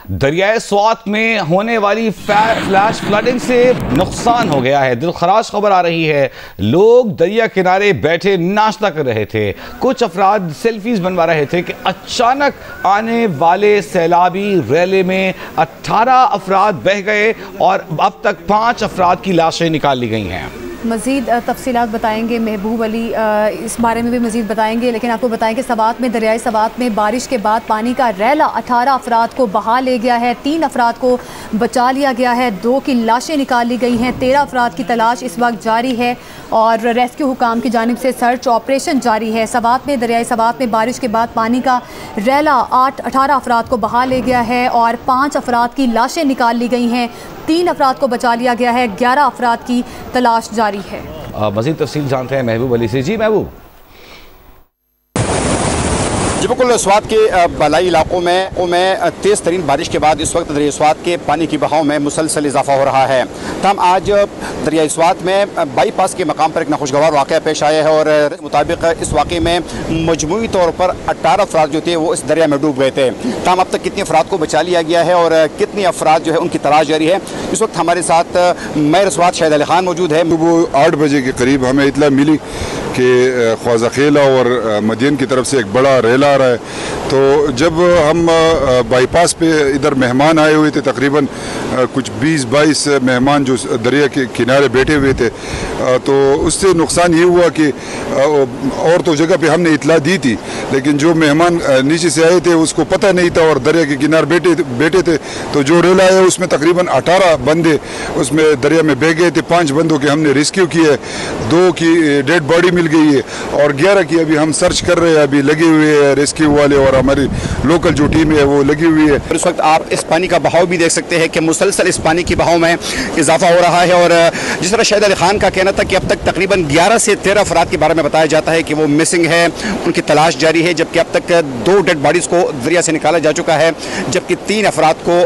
دریائے سوات میں ہونے والی فلیش فلڈنگ سے نقصان ہو گیا ہے۔ دلخراش خبر آ رہی ہے۔ لوگ دریا کنارے بیٹھے ناشتہ کر رہے تھے، کچھ افراد سیلفیز بنوا رہے تھے کہ اچانک آنے والے سیلابی ریلے میں 18 افراد بہہ گئے اور اب تک 5 افراد کی لاشیں نکال لی گئی ہیں۔ مزید تفصیلات بتائیں گے محبوب علی، اس بارے میں بھی مزید بتائیں گے، لیکن آپ کو بتائیں کہ سوات میں دریائے سوات میں بارش کے بعد پانی کا ریلا 18 افراد کو بہا لے گیا ہے، 3 افراد کو بچا لیا گیا ہے، 2 کی لاشیں نکال لی گئی ہیں، 13 افراد کی تلاش اس وقت جاری ہے اور ریسکیو حکام کی جانب سے سرچ آپریشن جاری ہے۔ سوات میں دریائے سوات میں بارش کے بعد پانی کا ریلا 18 افراد کو بہا لے گیا ہے اور 5 افراد کی لاشیں نکال لی گئی ہیں، 3 افراد کو بچا لیا گیا ہے، 11 افراد کی تلاش جاری ہے۔ مزید تفصیل جانتے ہیں محبوب علی سے۔ جی محبوب۔ جی بالکل، سوات کے بالائی علاقوں میں تیز ترین بارش کے بعد اس وقت دریائے سوات کے پانی کی بہاؤ میں مسلسل اضافہ ہو رہا ہے۔ تاہم آج دریائے سوات میں بائی پاس کے مقام پر ایک ناخوشگوار واقعہ پیش آیا ہے اور مطابق اس واقعے میں مجموعی طور پر 18 افراد جو تھے وہ اس دریا میں ڈوب گئے تھے۔ تاہم اب تک کتنے افراد کو بچا لیا گیا ہے اور کتنے افراد جو ہے ان کی تلاش جاری ہے، اس وقت ہمارے ساتھ میئر سوات شاہد علی خان موجود ہے۔ صبح 8 بجے کے قریب ہمیں اطلاع ملی کہ خوازہ خیلہ اور مدین کی طرف سے ایک بڑا ریل آ رہا ہے، تو جب ہم بائی پاس پہ ادھر مہمان آئے ہوئے تھے، تقریباً کچھ 20-22 مہمان جو دریا کے کنارے بیٹھے ہوئے تھے، تو اس سے نقصان یہ ہوا کہ اور تو جگہ پہ ہم نے اطلاع دی تھی، لیکن جو مہمان نیچے سے آئے تھے اس کو پتہ نہیں تھا اور دریا کے کنار بیٹھے تھے، تو جو ریل آیا اس میں تقریباً 18 بندے اس میں دریا میں بہہ گئے تھے۔ 5 بندوں کے ہم نے ریسکیو کیے، 2 کی ڈیڈ باڈی مل گئی ہے اور 11 کی ابھی ہم سرچ کر رہے ہیں، ابھی لگے ہوئے ہیں ریسکیو والے اور ہماری لوکل جو ٹیم ہے وہ لگی ہوئی ہے۔ اس وقت آپ اس پانی کا بہاؤ بھی دیکھ سکتے ہیں کہ مسلسل اس پانی کی بہاؤ میں اضافہ ہو رہا ہے اور جس طرح شاہد علی خان کا کہنا تھا کہ اب تک تقریباً 11 سے 13 افراد کے بارے میں بتایا جاتا ہے کہ وہ مسنگ ہے، ان کی تلاش جاری ہے، جبکہ اب تک 2 ڈیڈ باڈیز کو دریا سے نکالا جا چکا ہے، جبکہ 3 افراد کو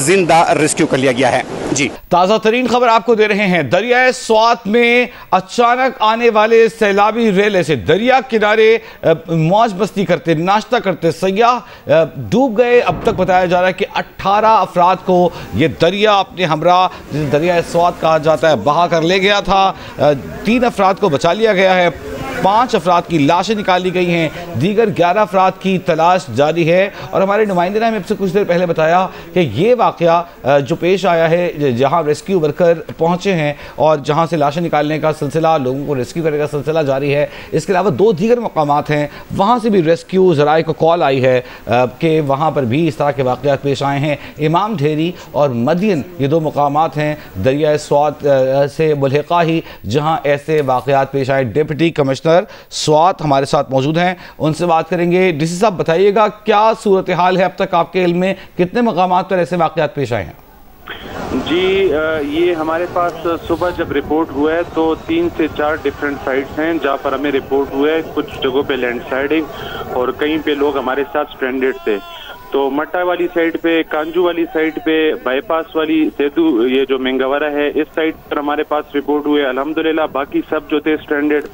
زندہ ریسکیو کر لیا گیا ہے۔ جی تازہ ترین خبر آپ کو دے رہے ہیں۔ دریائے سوات میں اچانک آنے والے سیلابی ریلے سے دریا کنارے موج مستی کرتے ناشتہ کرتے سیاح ڈوب گئے۔ اب تک بتایا جا رہا ہے کہ 18 افراد کو یہ دریا اپنے ہمراہ جسے دریائے سوات کہا جاتا ہے بہا کر لے گیا تھا، 3 افراد کو بچا لیا گیا ہے، 5 افراد کی لاشیں نکالی گئی ہیں، دیگر 11 افراد کی تلاش جاری ہے۔ اور ہمارے نمائندے نے ہمیں اب سے کچھ دیر پہلے بتایا کہ یہ واقعہ جو پیش آیا ہے جہاں ریسکیو ورکر پہنچے ہیں اور جہاں سے لاشیں نکالنے کا سلسلہ، لوگوں کو ریسکیو کرنے کا سلسلہ جاری ہے، اس کے علاوہ 2 دیگر مقامات ہیں وہاں سے بھی ریسکیو ذرائع کو کال آئی ہے کہ وہاں پر بھی اس طرح کے واقعات پیش آئے ہیں۔ امام ڈھیری اور مدین یہ 2 مقامات ہیں دریائے سوات سے ملحقہ ہی جہاں ایسے واقعات پیش آئے۔ ڈپٹی کمشنر سوات ہمارے ساتھ موجود ہیں، ان سے بات کریں گے۔ ڈی سی صاحب بتائیے گا کیا صورتحال ہے اب تک آپ کے علم میں، کتنے مقامات پر ایسے واقعات پیش آئے ہیں؟ جی یہ ہمارے پاس صبح جب رپورٹ ہوا ہے تو 3 سے 4 ڈیفرنٹ سائٹس ہیں جہاں پر ہمیں رپورٹ ہوا ہے، کچھ جگہوں پہ لینڈ سلائڈنگ اور کہیں پہ لوگ ہمارے ساتھ سٹرینڈڈ تھے۔ تو مٹا والی سائٹ پہ، کانجو والی سائٹ پہ، بائی پاس والی سیدو یہ جو مینگاورا ہے اس سائٹ پر ہمارے پاس رپورٹ ہوئے۔ الحمدللہ باقی سب جو تھے سٹرینڈڈ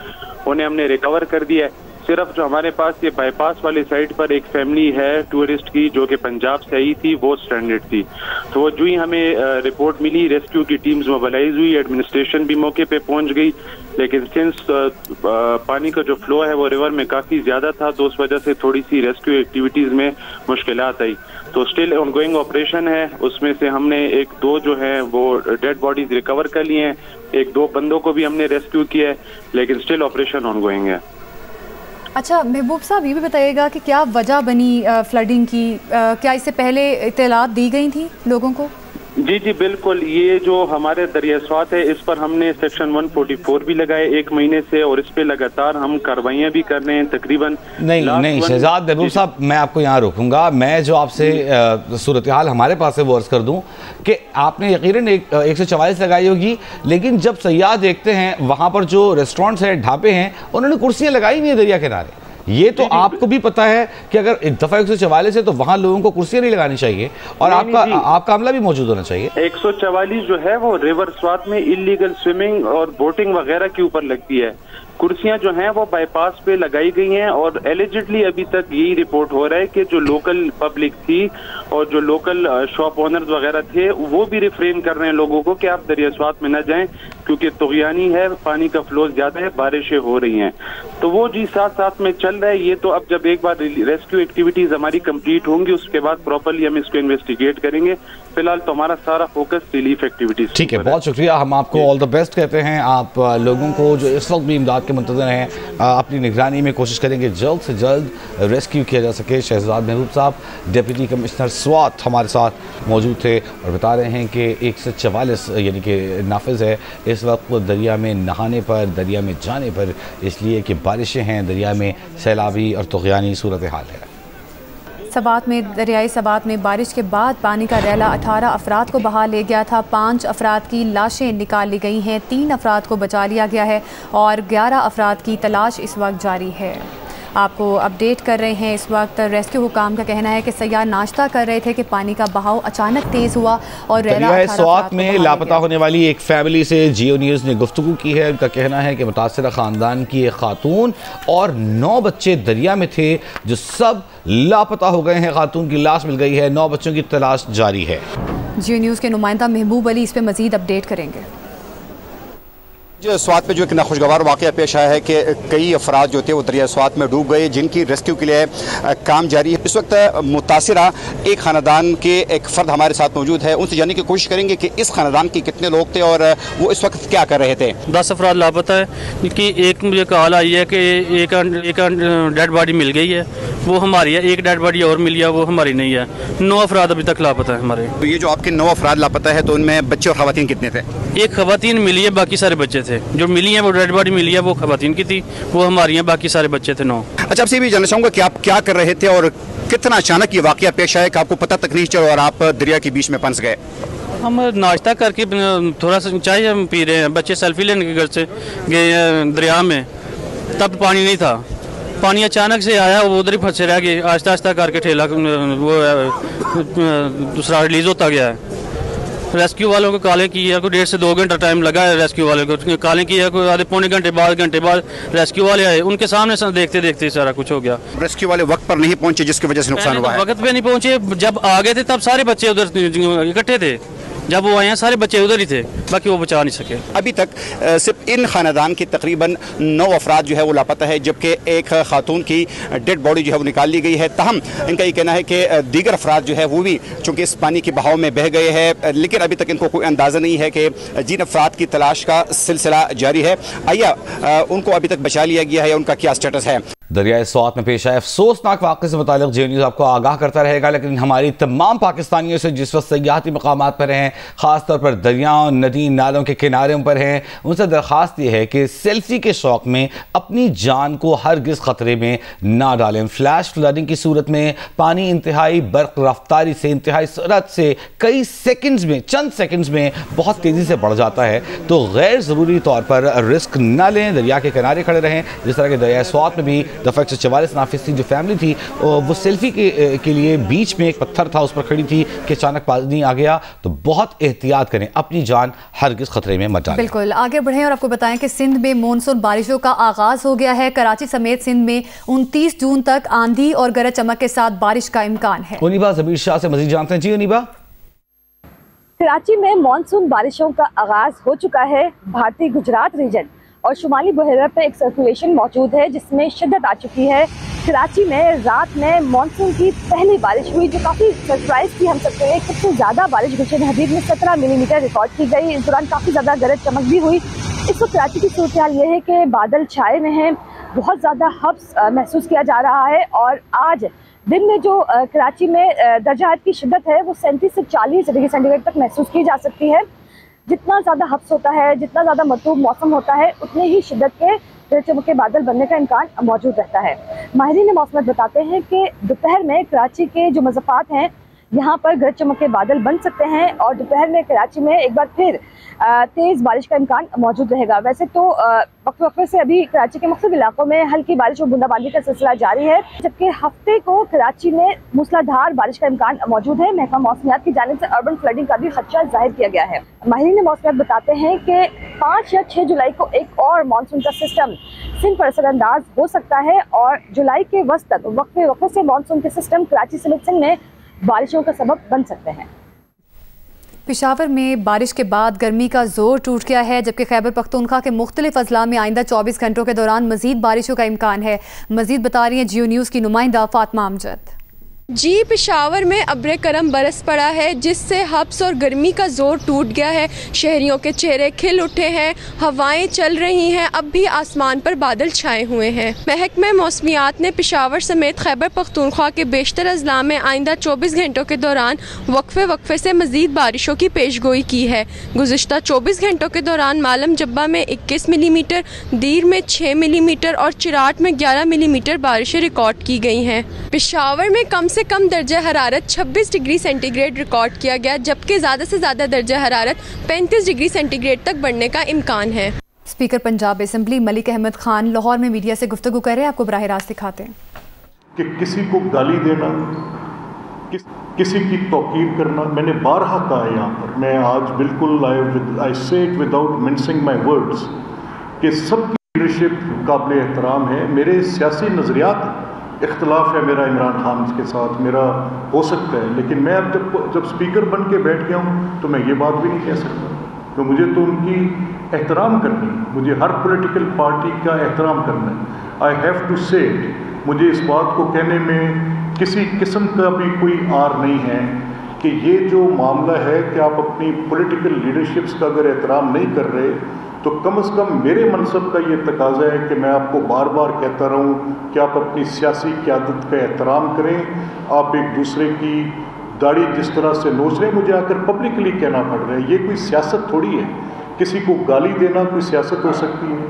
انہیں ہم نے ریکور کر دیا ہے۔ صرف جو ہمارے پاس یہ بائی پاس والی سائٹ پر ایک فیملی ہے ٹورسٹ کی جو کہ پنجاب سے آئی تھی، وہ سٹرینڈڈ تھی۔ تو وہ جو ہی ہمیں رپورٹ ملی، ریسکیو کی ٹیمز موبلائز ہوئی، ایڈمنسٹریشن بھی موقع پہ پہنچ گئی، لیکن سنس پانی کا جو فلو ہے وہ ریور میں کافی زیادہ تھا تو اس وجہ سے تھوڑی سی ریسکیو ایکٹیویٹیز میں مشکلات آئی۔ تو اسٹل آن گوئنگ آپریشن ہے، اس میں سے ہم نے 1-2 جو ہیں وہ ڈیڈ باڈیز ریکور کر لی ہیں، 1-2 بندوں کو بھی ہم نے ریسکیو کیا ہے، لیکن اسٹل آپریشن آن گوئنگ ہے۔ اچھا محبوب صاحب یہ بھی بتائیے گا کہ کیا وجہ بنی فلڈنگ کی، کیا اس سے پہلے اطلاعات دی گئی تھیں لوگوں کو؟ جی بالکل، یہ جو ہمارے دریا سوات ہے اس پر ہم نے سیکشن 144 بھی لگائے 1 مہینے سے اور اس پہ لگاتار ہم کاروائیاں بھی کر رہے ہیں تقریباً۔ نہیں شہزاد محبوب صاحب میں آپ کو یہاں روکوں گا، میں جو آپ سے صورتحال ہمارے پاس ہے وہ عرض کر دوں کہ آپ نے یقیناً 144 لگائی ہوگی، لیکن جب سیاح دیکھتے ہیں وہاں پر جو ریسٹورنٹس ہیں، ڈھابے ہیں، انہوں نے کرسیاں لگائی ہوئی ہیں دریا کنارے۔ یہ تو آپ کو بھی پتا ہے کہ اگر ایک دفعہ 144 ہے تو وہاں لوگوں کو کرسیاں نہیں لگانی چاہیے اور آپ کا عملہ بھی موجود ہونا چاہیے۔ 144 جو ہے وہ ریور سوات میں اللیگل سوئمنگ اور بوٹنگ وغیرہ کے اوپر لگتی ہے، कुर्सियां जो हैं वो बाईपास पे लगाई गई हैं और एलिजिडली अभी तक यही रिपोर्ट हो रहा है कि जो लोकल पब्लिक थी और जो लोकल शॉप ओनर्स वगैरह थे वो भी रिफ्रेन कर रहे हैं लोगों को कि आप दरिया स्वात में न जाएं क्योंकि तुग़यानी है, पानी का फ्लो ज्यादा है, बारिशें हो रही हैं। तो वो जी साथ साथ में चल रहा है। ये तो अब जब एक बार रेस्क्यू एक्टिविटीज हमारी कंप्लीट होंगी उसके बाद प्रॉपर्ली हम इसको इन्वेस्टिगेट करेंगे। फिलहाल तो हमारा सारा फोकस रिलीफ एक्टिविटीज। ठीक है, बहुत शुक्रिया। हम आपको ऑल द बेस्ट कहते हैं। आप लोगों को जो इस वक्त भी इमदाद के मुंतज़र हैं अपनी निगरानी में कोशिश करेंगे जल्द से जल्द रेस्क्यू किया जा सके। शहजाद महबूब साहब डिप्टी कमिश्नर स्वात हमारे साथ मौजूद थे और बता रहे हैं कि 144 यानी कि नाफिज है इस वक्त दरिया में नहाने पर, दरिया में जाने पर, इसलिए कि बारिशें हैं, दरिया में सैलाबी और तुग़यानी सूरत हाल है। सवात में दरियाई सवात में बारिश के बाद पानी का रैला 18 अफराद को बहा ले गया था। 5 अफराद की लाशें निकाल ली गई हैं, 3 अफराद को बचा लिया गया है और 11 अफराद की तलाश इस वक्त जारी है। आपको अपडेट कर रहे हैं। इस वक्त रेस्क्यू हुकाम का कहना है कि सयाह नाश्ता कर रहे थे कि पानी का बहाव अचानक तेज़ हुआ और दरियाए स्वात में लापता होने वाली एक फैमिली से जियो न्यूज़ ने गुफ्तगू की है। उनका कहना है कि मुतासरा ख़ानदान की एक खातून और 9 बच्चे दरिया में थे जो सब लापता हो गए हैं। खातून की लाश मिल गई है, 9 बच्चों की तलाश जारी है। जियो न्यूज़ के नुमाइंदा महबूब अली इस पर मज़ीद अपडेट करेंगे। स्वात में जो एक नाखुशगवार वाक़या पेश आया है कि कई अफराद जो थे वो दरिया स्वात में डूब गए जिनकी रेस्क्यू के लिए काम जारी है। इस वक्त मुतासिरा एक ख़ानदान के एक फ़र्द हमारे साथ मौजूद है, उनसे जानने की कोशिश करेंगे कि इस ख़ानदान के कितने लोग थे और वो इस वक्त क्या कर रहे थे। 10 अफराद लापता है कि एक मुझे कॉल आई है कि एक डेड बॉडी मिल गई है, वो हमारी है। एक डेड बॉडी और मिली है, वो हमारी नहीं है। 9 अफराद अभी तक लापता है हमारे। तो ये जो आपके 9 अफराद लापता है तो उनमें बच्चे और ख़वातीन कितने थे? एक ख़वातीन मिली है, बाकी सारे बच्चे थे। जो मिली है वो डेड बॉडी मिली है वो ख़वातीन की थी, वो हमारी हैं, बाकी सारे बच्चे थे 9। अच्छा, आपसे भी जानना चाहूँगा कि आप क्या कर रहे थे और कितना अचानक ये वाक़या पेश आया कि आपको पता तक नहीं चला और आप दरिया के बीच में फंस गए? हम नाश्ता करके थोड़ा सा चाय हम पी रहे हैं, बच्चे सेल्फी लेने के घर से गए दरिया में, तब पानी नहीं था। पानी अचानक से आया, वो उधर ही फंसे रह गए। आहिस्ता आहिस्ता करके ठेला वो दूसरा रिलीज़ होता गया है। रेस्क्यू वालों को कॉलें की है, कोई 1.5 से 2 घंटा टाइम लगा है। रेस्क्यू वाले को कॉलें की है, कोई आधे पौने घंटे बाद रेस्क्यू वाले आए, उनके सामने देखते देखते सारा कुछ हो गया। रेस्क्यू वाले वक्त पर नहीं पहुंचे जिसकी वजह से नुकसान हुआ है। वक्त पे नहीं पहुंचे, जब आ गए थे तब सारे बच्चे उधर इकट्ठे थे। जब वो आए हैं सारे बच्चे उधर ही थे, बाकी वो बचा नहीं सके। अभी तक सिर्फ इन खानदान की तकरीबन 9 अफराद जो है वो लापता है, जबकि एक खातून की डेड बॉडी जो है वो निकाल ली गई है। ताहम इनका ये कहना है कि दीगर अफराद जो है वो भी चूँकि इस पानी के बहाव में बह गए हैं, लेकिन अभी तक इनको कोई अंदाज़ा नहीं है कि जिन अफराद की तलाश का सिलसिला जारी है या उनको अभी तक बचा लिया गया है या उनका क्या स्टेटस है। दरियाए स्वात में पेश आए अफसोसनाक वाक़े से मुतालिक जियो न्यूज़ आपको आगाह करता रहेगा, लेकिन हमारी तमाम पाकिस्तानियों से जिस वक्त सयाहती मकामात पर हैं, ख़ासतौर पर दरियाओं, नदी नालों के किनारों पर हैं, उनसे दरख्वास्त ये है कि सेल्फी के शौक़ में अपनी जान को हरगिज़ ख़तरे में ना डालें। फ्लैश फ्लडिंग की सूरत में पानी इंतहाई बर्क़ रफ्तारी से, इंतहाई सरअत से कई सेकंड्स में, चंद सेकंड्स में बहुत तेज़ी से बढ़ जाता है, तो गैर ज़रूरी तौर पर रिस्क न लें, दरिया के किनारे खड़े रहें। जिस तरह के दरिया स्वात में भी दफ़ा 144 नाफिस थी, जो फैमिली थी वो सेल्फी के लिए बीच में एक पत्थर था, उस पर खड़ी थी कि अचानक पानी आ गया। तो बहुत एहतियात करें, अपनी जान हरगिज़ खतरे में मत डालें। बिल्कुल, आगे बढ़ें और आपको बताएं कि सिंध में मानसून बारिशों का आगाज़ हो गया है। कराची समेत सिंध में 29 जून तक आंधी और गरज चमक के साथ बारिश का इम्कान है। उनीबा ज़मीर शाह से मज़ीद जानते हैं। जी उनीबा। कराची में मानसून बारिशों का आगाज़ हो चुका है। भारतीय गुजरात रीजन और शुमाली बहरा पे एक सर्कुलेशन मौजूद है जिसमें शिद्दत आ चुकी है। कराची में रात में मानसून की पहली बारिश हुई जो काफ़ी सरप्राइज थी हम सबके लिए। सबसे ज़्यादा बारिश गुलशन हदीद में 17 मिलीमीटर रिकॉर्ड की गई। इस दौरान काफ़ी ज़्यादा गरज चमक भी हुई। इस वक्त कराची की सूरत हाल ये है कि बादल छाए हुए हैं, बहुत ज़्यादा हब्स महसूस किया जा रहा है। और आज दिन में जो कराची में दर्जा हरारत की शिद्दत है वो 37 से 40 डिग्री सेंटीग्रेड तक महसूस की जा सकती है। जितना ज़्यादा हब्स होता है, जितना ज़्यादा मरतूब मौसम होता है, उतने ही शिद्दत के गरज चमक के बादल बनने का इम्कान मौजूद रहता है। माहिरीन मौसम बताते हैं कि दोपहर में कराची के जो मज़ाफ़ात हैं यहाँ पर गरज चमक के बादल बन सकते हैं और दोपहर में कराची में एक बार फिर तेज़ बारिश का इम्कान मौजूद रहेगा। वैसे तो वक्त वक्फे से अभी कराची के मुख्तलिफ इलाकों में हल्की बारिश और बूंदाबांदी का सिलसिला जारी है, जबकि हफ्ते को कराची में मूसलाधार बारिश का इम्कान मौजूद है। महकमा मौसमियात की जानिब से अर्बन फ्लडिंग का भी खदशा जाहिर किया गया है। माहिरीन मौसमियात बताते हैं कि 5 या 6 जुलाई को एक और मानसून का सिस्टम सिंध पर असरअंदाज हो सकता है और जुलाई के वस्त तक वक्फे वक्फे से मानसून के सिस्टम कराची समेत सिंध में बारिशों का सबब बन सकते हैं। पेशावर में बारिश के बाद गर्मी का जोर टूट गया है, जबकि खैबर पख्तूनख्वा के मुख्तलिफ अजला में आइंदा 24 घंटों के दौरान मजीद बारिशों का इम्कान है। मजीद बता रही हैं जियो न्यूज़ की नुमाइंदा फातिमा अमजद। जी, पेशावर में अब्र करम बरस पड़ा है, जिससे हब्स और गर्मी का जोर टूट गया है। शहरियों के चेहरे खिल उठे हैं, हवाएं चल रही हैं, अब भी आसमान पर बादल छाए हुए हैं। महकमा मौसमियात ने पेशावर समेत खैबर पख्तूनख्वा के बेशतर अजला में आइंदा 24 घंटों के दौरान वक्फे वक्फे से मजीद बारिशों की पेशगोई की है। गुज़िश्ता 24 घंटों के दौरान मालम जब्बा में 21 मिलीमीटर, दीर में 6 मिलीमीटर और चिराट में 11 मिलीमीटर बारिशें रिकॉर्ड की गई हैं। पेशावर में कम से कम दर्जा हरारत 26 डिग्री सेंटीग्रेड रिकॉर्ड किया गया, जबकि ज़्यादा से ज़्यादा दर्जा हरारत 35 डिग्री सेंटीग्रेड तक बढ़ने का इम्कान है। स्पीकर पंजाब असम्बली मलिक अहमद खान लाहौर में मीडिया से गुफ्तगू कर रहे हैं, आपको बराह रास्त दिखाते हैं। कि किसी को गाली देना, किसी की तौकीर करना, मैंने बारहा कहा है यहाँ पर, मैं आज बिल्कुल आई से it without mincing my words, कि सबकी लीडरशिप काबिल एहतराम है। मेरे सियासी नज़रियात इख्तलाफ है मेरा इमरान खान के साथ, मेरा हो सकता है, लेकिन मैं अब जब स्पीकर बन के बैठ गया हूँ तो मैं ये बात भी नहीं कह सकता, तो मुझे तो उनकी एहतराम करनी है, मुझे हर पॉलिटिकल पार्टी का एहतराम करना है। आई हैव टू से इट। मुझे इस बात को कहने में किसी किस्म का भी कोई आर नहीं है कि ये जो मामला है कि आप अपनी पॉलिटिकल लीडरशिप्स का अगर एहतराम नहीं कर रहे तो कम से कम मेरे मनसब का ये तकाजा है कि मैं आपको बार बार कहता रहूं कि आप अपनी सियासी क़यादत का एहतराम करें। आप एक दूसरे की दाढ़ी जिस तरह से नोच रहे हैं, मुझे आकर पब्लिकली कहना पड़ रहा है, ये कोई सियासत थोड़ी है। किसी को गाली देना कोई सियासत हो सकती है,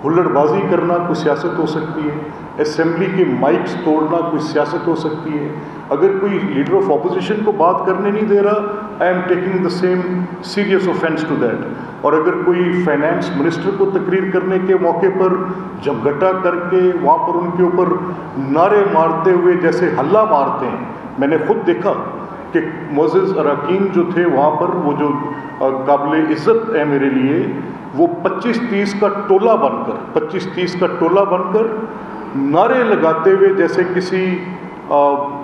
हुल्लड़बाजी करना कोई सियासत हो सकती है, असेंबली के माइक्स तोड़ना कोई सियासत हो सकती है। अगर कोई लीडर ऑफ अपोजिशन को बात करने नहीं दे रहा, I am taking the same serious offence to that. और अगर कोई फाइनेंस मिनिस्टर को तकरीर करने के मौके पर जमघटा करके वहाँ पर उनके ऊपर नारे मारते हुए जैसे हल्ला मारते हैं, मैंने खुद देखा कि मोअज़्ज़िज़ अरकान जो थे वहाँ पर, वो जो काबिल इज़्ज़त है मेरे लिए, वो 25-30 का टोला बनकर नारे लगाते हुए जैसे किसी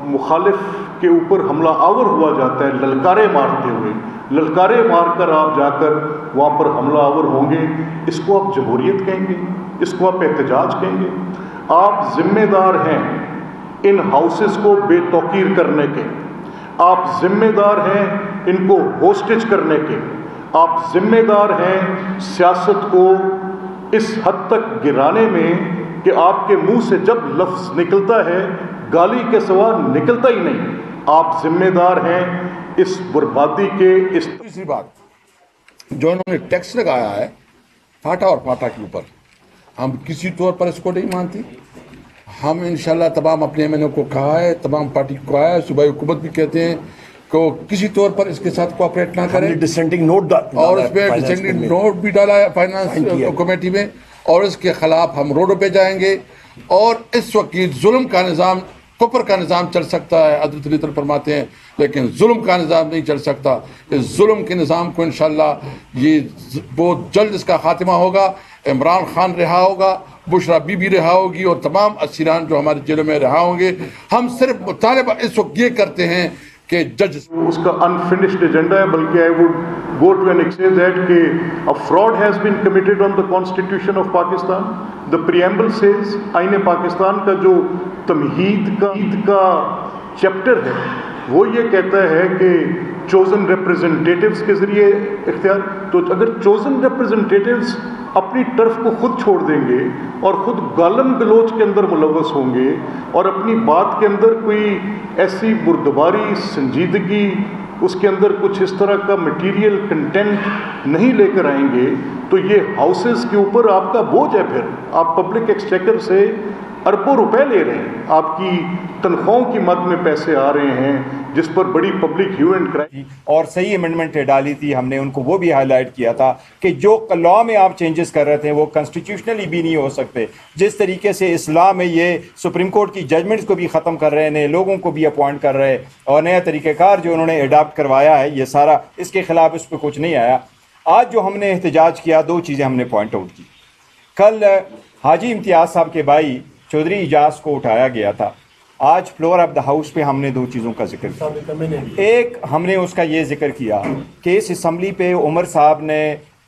मुखालिफ के ऊपर हमला आवर हुआ जाता है, ललकारे मारते हुए, ललकारे मारकर आप जाकर वहाँ पर हमला आवर होंगे। इसको आप जमहूरियत कहेंगे? इसको आप एहतजाज कहेंगे? आप जिम्मेदार हैं इन हाउसेस को बेतौकीर करने के, आप जिम्मेदार हैं इनको होस्टेज करने के, आप जिम्मेदार हैं सियासत को इस हद तक गिराने में कि आपके मुंह से जब लफ्ज़ निकलता है गाली के सिवा निकलता ही नहीं। आप जिम्मेदार हैं इस बर्बादी के। इस तीसरी बात जो इन्होंने टैक्स लगाया है फाटा और फाटा के ऊपर, हम किसी तौर पर इसको नहीं मानते। हम इंशाल्लाह तमाम अपने एमएनओ को कहा है, तमाम पार्टी को कहा है, सूबाई हुकूमत भी कहते हैं को किसी तौर पर इसके साथ कोऑपरेट ना करें। डिसेंटिंग नोट और इसमें डिसेंटिंग नोट भी डाला है फाइनेंस कमेटी में, और इसके खिलाफ हम रोडों पे जाएंगे। और इस वक्त जुल्म का निज़ाम, कुफर का निज़ाम चल सकता है, हज़रत अली फरमाते हैं, लेकिन जुल्म का निज़ाम नहीं चल सकता। इस जुल्म के निज़ाम को इंशाल्लाह ये बहुत जल्द इसका खात्मा होगा। इमरान खान रिहा होगा, बुशरा बीबी रिहा होगी और तमाम असीरान जो हमारे जेलों में रिहा होंगे। हम सिर्फ मुतालबा इस वक्त ये करते हैं कि जज उसका अनफिनिश्ड एजेंडा है, बल्कि I would go to an extent that कि a fraud has been committed on the constitution of Pakistan. The preamble says, आईने पाकिस्तान का जो तमहीद का चैप्टर है वो ये कहता है कि चोजन रिप्रेजेंटेटिव्स के ज़रिए इख्तियार। तो अगर चोजन रिप्रेजेंटेटिव्स अपनी टर्फ को खुद छोड़ देंगे और ख़ुद गालम गलोच के अंदर मुलव्वस होंगे और अपनी बात के अंदर कोई ऐसी बुर्दबारी, संजीदगी, उसके अंदर कुछ इस तरह का मटेरियल कंटेंट नहीं लेकर आएंगे, तो ये हाउसेस के ऊपर आपका बोझ है। फिर आप पब्लिक एक्सचेकर से अरबों रुपए ले रहे हैं, आपकी तनख्वाहों की मद में पैसे आ रहे हैं, जिस पर बड़ी पब्लिक ह्यू एंड क्राई और सही अमेंडमेंट डाली थी हमने, उनको वो भी हाईलाइट किया था कि जो लॉ में आप चेंजेस कर रहे थे वो कॉन्स्टिट्यूशनली भी नहीं हो सकते। जिस तरीके से इस्लाम में ये सुप्रीम कोर्ट की जजमेंट्स को भी ख़त्म कर रहे हैं, नए लोगों को भी अपॉइंट कर रहे हैं, और नया तरीक़ाकार जो उन्होंने अडॉप्ट करवाया है, ये सारा इसके ख़िलाफ़ इस पर कुछ नहीं आया। आज जो हमने एहतजाज किया, दो चीज़ें हमने पॉइंट आउट की। कल हाजी इम्तियाज़ साहब के भाई चौधरी इजाज़ को उठाया गया था। आज फ्लोर ऑफ द हाउस पे हमने दो चीज़ों का जिक्र किया। एक, हमने उसका ये जिक्र किया कि इस असम्बली पे उमर साहब ने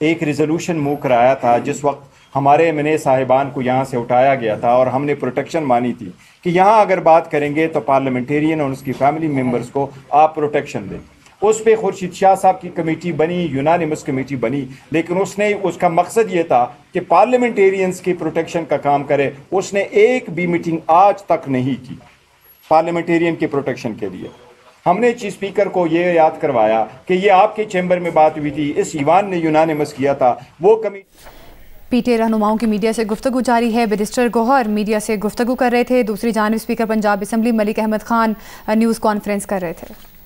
एक रिजोल्यूशन मूव कराया था, जिस वक्त हमारे एमएनए साहिबान को यहाँ से उठाया गया था, और हमने प्रोटेक्शन मानी थी कि यहाँ अगर बात करेंगे तो पार्लियामेंटेरियन और उसकी फैमिली मेम्बर्स को आप प्रोटेक्शन दें। उस पर खुर्शीद शाह साहब की कमेटी बनी, यूनानिमस कमेटी बनी, लेकिन उसका मकसद ये था कि पार्लियामेंटेरियंस की प्रोटेक्शन का काम करे। उसने एक भी मीटिंग आज तक नहीं की पार्लियामेंटेरियन की प्रोटेक्शन के लिए। हमने चीफ स्पीकर को ये याद करवाया कि ये आपके चैम्बर में बात हुई थी, इस ईवान ने यूनानिमस किया था, वो कमेटी। पीटीआई रहनुमाओं की मीडिया से गुफ्तगू जारी है। बैरिस्टर गौहर मीडिया से गुफ्तगू कर रहे थे, दूसरी जानिब speaker Punjab assembly Malik Ahmad Khan news conference कर रहे थे।